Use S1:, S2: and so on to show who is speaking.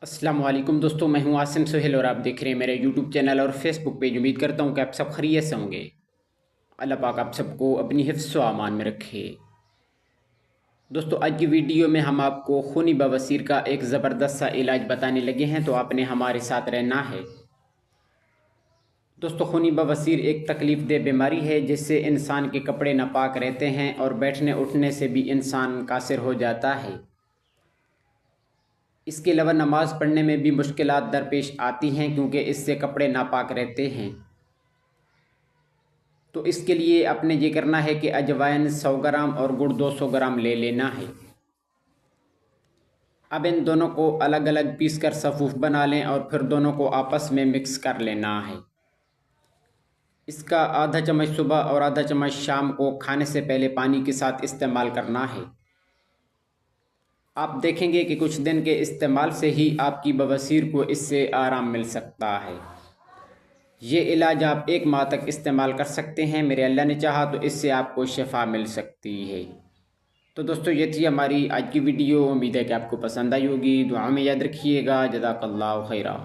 S1: अस्सलाम वालेकुम दोस्तों, मैं हूं आसिम सुहेल और आप देख रहे हैं मेरे यूट्यूब चैनल और फेसबुक पेज। उम्मीद करता हूं कि आप सब खैरियत से होंगे। अल्लाह पाक आप सबको अपनी हिफ्ज़ व अमान में रखे। दोस्तों, आज की वीडियो में हम आपको खूनी बवासीर का एक ज़बरदस्त सा इलाज बताने लगे हैं, तो आपने हमारे साथ रहना है। दोस्तों, खूनी बवासीर एक तकलीफ़ देह बीमारी है जिससे इंसान के कपड़े नापाक रहते हैं और बैठने उठने से भी इंसान कासिर हो जाता है। इसके अलावा नमाज़ पढ़ने में भी मुश्किलात दरपेश आती हैं क्योंकि इससे कपड़े नापाक रहते हैं। तो इसके लिए आपने ये करना है कि अजवाइन 100 ग्राम और गुड़ 200 ग्राम ले लेना है। अब इन दोनों को अलग अलग पीस कर सफ़ूफ बना लें और फिर दोनों को आपस में मिक्स कर लेना है। इसका आधा चम्मच सुबह और आधा चम्मच शाम को खाने से पहले पानी के साथ इस्तेमाल करना है। आप देखेंगे कि कुछ दिन के इस्तेमाल से ही आपकी बवासीर को इससे आराम मिल सकता है। ये इलाज आप 1 माह तक इस्तेमाल कर सकते हैं। मेरे अल्लाह ने चाहा तो इससे आपको शिफा मिल सकती है। तो दोस्तों, ये थी हमारी आज की वीडियो। उम्मीद है कि आपको पसंद आई होगी। दुआ में याद रखिएगा। जज़ाकल्लाहु खैरा।